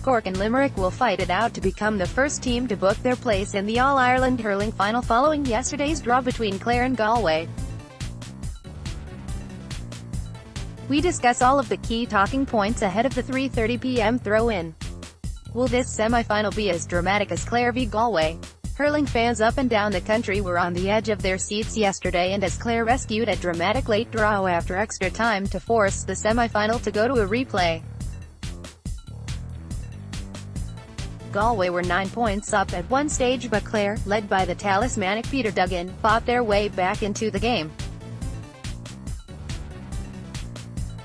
Cork and Limerick will fight it out to become the first team to book their place in the All-Ireland hurling final following yesterday's draw between Clare and Galway. We discuss all of the key talking points ahead of the 3:30 p.m. throw-in. Will this semi-final be as dramatic as Clare v Galway? Hurling fans up and down the country were on the edge of their seats yesterday, and as Clare rescued a dramatic late draw after extra time to force the semi-final to go to a replay. Galway were 9 points up at one stage, but Clare, led by the talismanic Peter Duggan, fought their way back into the game.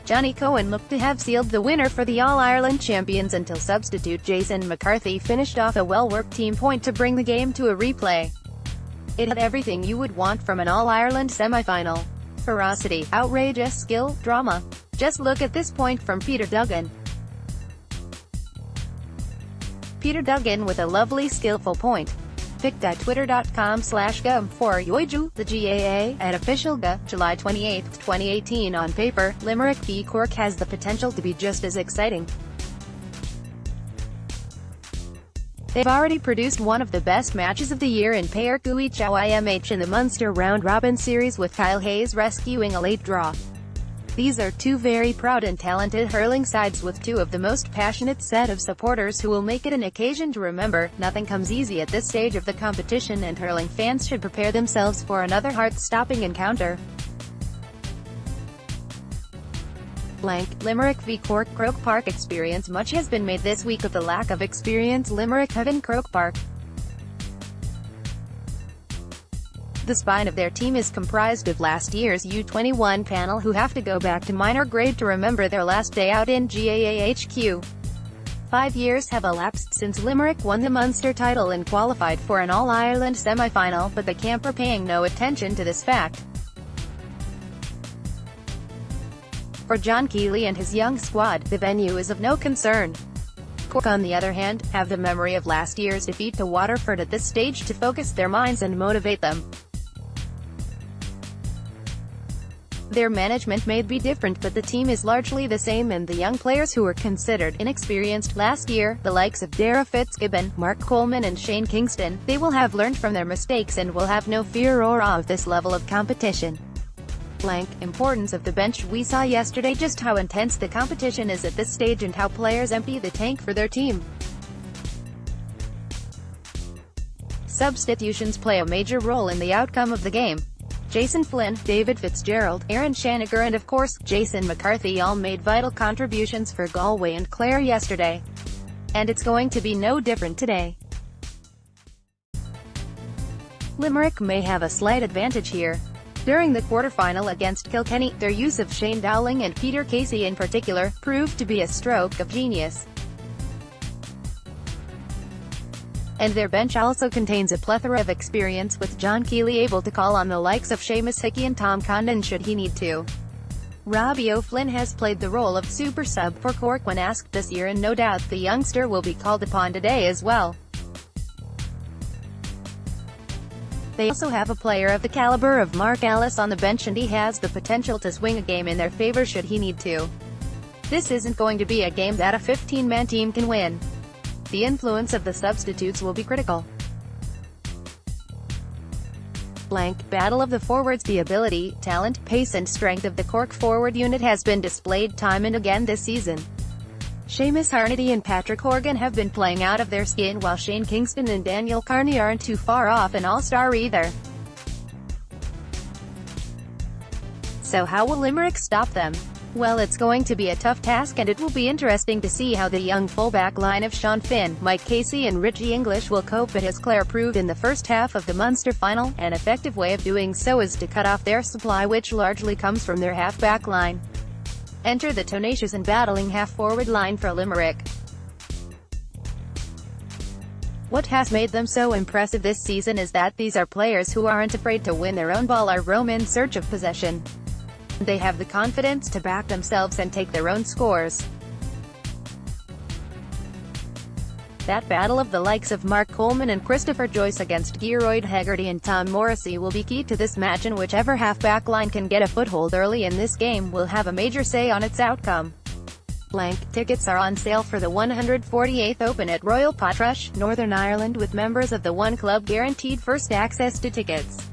Johnny Cohen looked to have sealed the winner for the All-Ireland champions until substitute Jason McCarthy finished off a well-worked team point to bring the game to a replay. It had everything you would want from an All-Ireland semi-final: ferocity, outrageous skill, drama. Just look at this point from Peter Duggan. Peter Duggan with a lovely skillful point. Pic.twitter.com/gum for Yoiju, the GAA, at official GA, July 28, 2018. On paper, Limerick v Cork has the potential to be just as exciting. They've already produced one of the best matches of the year in Páirc Uí Chaoimh in the Munster round-robin series, with Kyle Hayes rescuing a late draw. These are two very proud and talented hurling sides with two of the most passionate set of supporters who will make it an occasion to remember. Nothing comes easy at this stage of the competition, and hurling fans should prepare themselves for another heart-stopping encounter. Limerick v Cork. Croke Park experience. Much has been made this week of the lack of experience Limerick have in Croke Park. The spine of their team is comprised of last year's U21 panel, who have to go back to minor grade to remember their last day out in GAA HQ. 5 years have elapsed since Limerick won the Munster title and qualified for an All-Ireland semi-final, but the camp are paying no attention to this fact. For John Keeley and his young squad, the venue is of no concern. Cork, on the other hand, have the memory of last year's defeat to Waterford at this stage to focus their minds and motivate them. Their management may be different, but the team is largely the same, and the young players who were considered inexperienced last year, the likes of Darragh Fitzgibbon, Mark Coleman and Shane Kingston, they will have learned from their mistakes and will have no fear or awe of this level of competition. Importance of the bench. We saw yesterday just how intense the competition is at this stage and how players empty the tank for their team. Substitutions play a major role in the outcome of the game. Jason Flynn, David Fitzgerald, Aaron Shanager and of course, Jason McCarthy all made vital contributions for Galway and Clare yesterday. And it's going to be no different today. Limerick may have a slight advantage here. During the quarter-final against Kilkenny, their use of Shane Dowling and Peter Casey in particular, proved to be a stroke of genius. And their bench also contains a plethora of experience, with John Keeley able to call on the likes of Seamus Hickey and Tom Condon should he need to. Robbie O'Flynn has played the role of super sub for Cork when asked this year, and no doubt the youngster will be called upon today as well. They also have a player of the caliber of Mark Ellis on the bench, and he has the potential to swing a game in their favor should he need to. This isn't going to be a game that a 15-man team can win. The influence of the substitutes will be critical. Battle of the forwards. The ability, talent, pace and strength of the Cork forward unit has been displayed time and again this season. Seamus Harnedy and Patrick Horgan have been playing out of their skin, while Shane Kingston and Daniel Carney aren't too far off an all-star either. So how will Limerick stop them? Well, it's going to be a tough task, and it will be interesting to see how the young fullback line of Sean Finn, Mike Casey and Richie English will cope. But as Clare proved in the first half of the Munster final, an effective way of doing so is to cut off their supply, which largely comes from their half-back line. Enter the tenacious and battling half-forward line for Limerick. What has made them so impressive this season is that these are players who aren't afraid to win their own ball or roam in search of possession. They have the confidence to back themselves and take their own scores. That battle of the likes of Mark Coleman and Christopher Joyce against Gearoyd Hegarty and Tom Morrissey will be key to this match, and whichever half-back line can get a foothold early in this game will have a major say on its outcome. Blank tickets are on sale for the 148th Open at Royal Portrush, Northern Ireland, with members of the One Club guaranteed first access to tickets.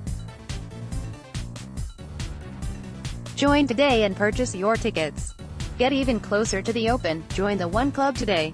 Join today and purchase your tickets. Get even closer to the Open. Join the One Club today.